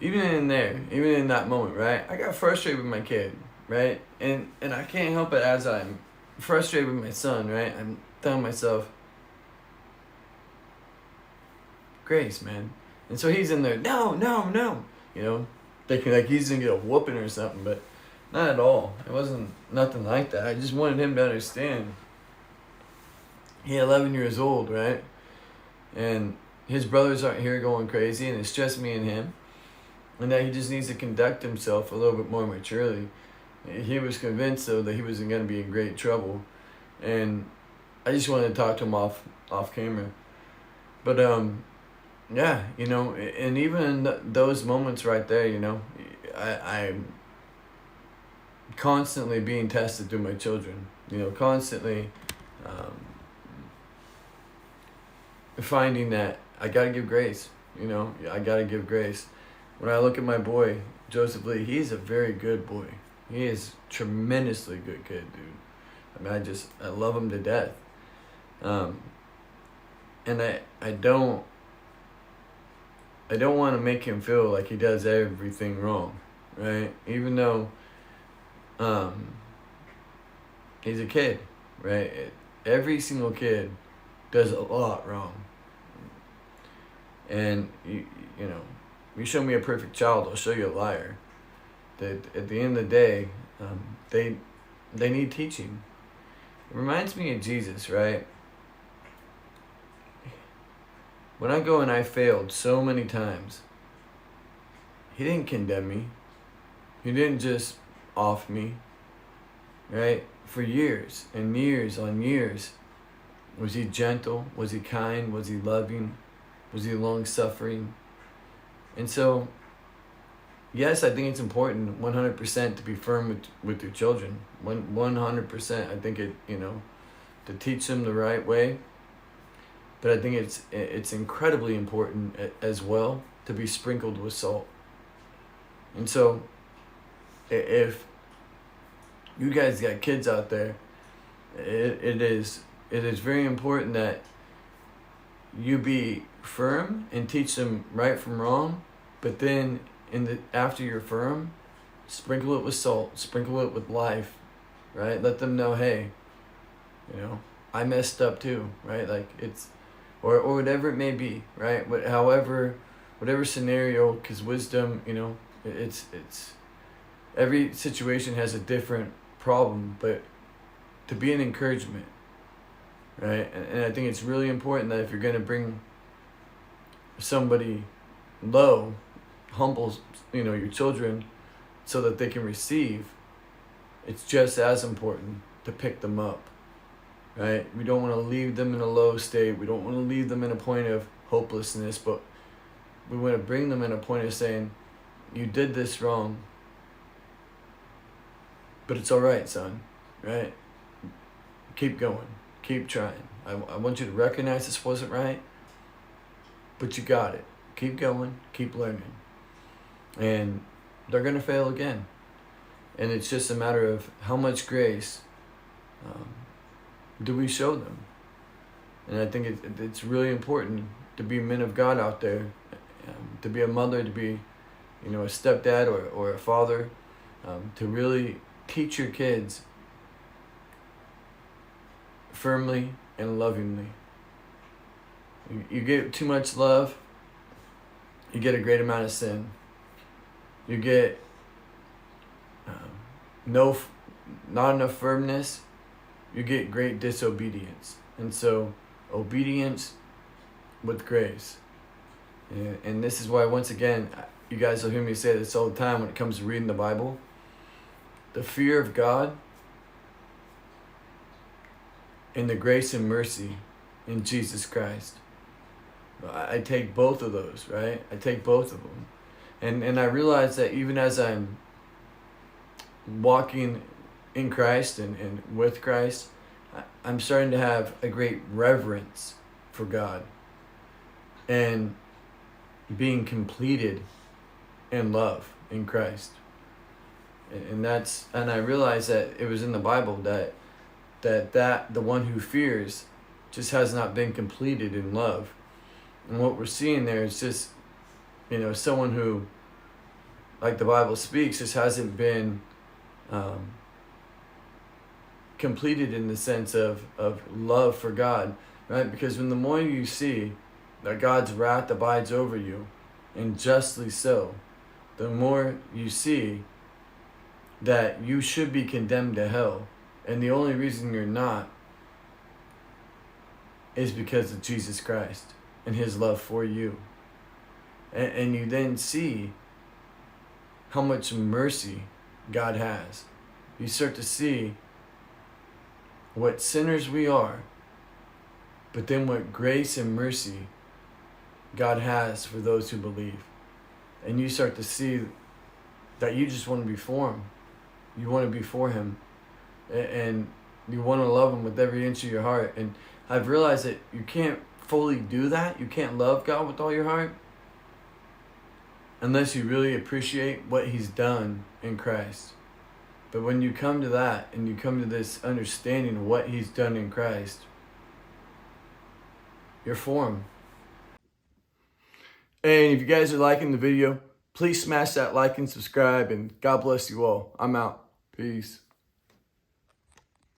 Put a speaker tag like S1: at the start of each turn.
S1: even in that moment, right? I got frustrated with my kid, right? And I can't help it as I'm frustrated with my son, right? I'm telling myself, Grace, man. And so he's in there, no, no, no, you know, thinking like he's gonna get a whooping or something, but not at all. It wasn't nothing like that. I just wanted him to understand. He's 11 years old, right? And his brothers aren't here going crazy, and it's just me and him. And that he just needs to conduct himself a little bit more maturely. He was convinced, though, that he wasn't going to be in great trouble. And I just wanted to talk to him off camera. But, yeah, you know, and even in those moments right there, you know, I'm constantly being tested through my children. You know, constantly finding that I got to give grace. You know, I got to give grace. When I look at my boy, Joseph Lee, he's a very good boy. He is tremendously good kid, dude. I mean, I love him to death. And I don't want to make him feel like he does everything wrong, right? Even though he's a kid, right? Every single kid does a lot wrong. And, you know, you show me a perfect child, I'll show you a liar. That at the end of the day, they need teaching. It reminds me of Jesus, right? When I go and I failed so many times, he didn't condemn me. He didn't just off me, right? For years and years on years, was he gentle? Was he kind? Was he loving? Was he long-suffering? And so, yes, I think it's important 100% to be firm with your children. 100%. I think it, you know, to teach them the right way. But I think it's incredibly important as well to be sprinkled with salt. And so, if you guys got kids out there, it is very important that you be firm and teach them right from wrong, but then after you're firm, sprinkle it with salt, sprinkle it with life, right? Let them know, hey, you know, I messed up too, right? Like it's, or whatever it may be, right? Whatever scenario, because wisdom, you know, it's every situation has a different problem, but to be an encouragement, right? And I think it's really important that if you're going to bring somebody low, humble, you know, your children so that they can receive, it's just as important to pick them up, right? We don't want to leave them in a low state. We don't want to leave them in a point of hopelessness, but we want to bring them in a point of saying, you did this wrong, but it's all right, son, right? Keep going. Keep trying. I want you to recognize this wasn't right, but you got it. Keep going. Keep learning. And they're going to fail again. And it's just a matter of how much grace do we show them. And I think it's really important to be men of God out there, to be a mother, to be, you know, a stepdad or a father, to really teach your kids firmly and lovingly. You get too much love, you get a great amount of sin. You get not enough firmness, you get great disobedience. And so, obedience with grace. And this is why, once again, you guys will hear me say this all the time when it comes to reading the Bible. The fear of God and the grace and mercy in Jesus Christ. I take both of those, right? I take both of them. And I realize that even as I'm walking in Christ and with Christ, I'm starting to have a great reverence for God and being completed in love in Christ. And I realize that it was in the Bible that the one who fears just has not been completed in love. And what we're seeing there is just, you know, someone who like the Bible speaks, this hasn't been completed in the sense of love for God, right? Because when the more you see that God's wrath abides over you, and justly so, the more you see that you should be condemned to hell, and the only reason you're not is because of Jesus Christ and his love for you. And you then see how much mercy God has. You start to see what sinners we are, but then what grace and mercy God has for those who believe. And you start to see that you just want to be for him. You want to be for him. And you want to love him with every inch of your heart. And I've realized that you can't fully do that. You can't love God with all your heart unless you really appreciate what he's done in Christ. But when you come to that and you come to this understanding of what he's done in Christ, you're for him. And if you guys are liking the video, please smash that like and subscribe, and God bless you all. I'm out. Peace.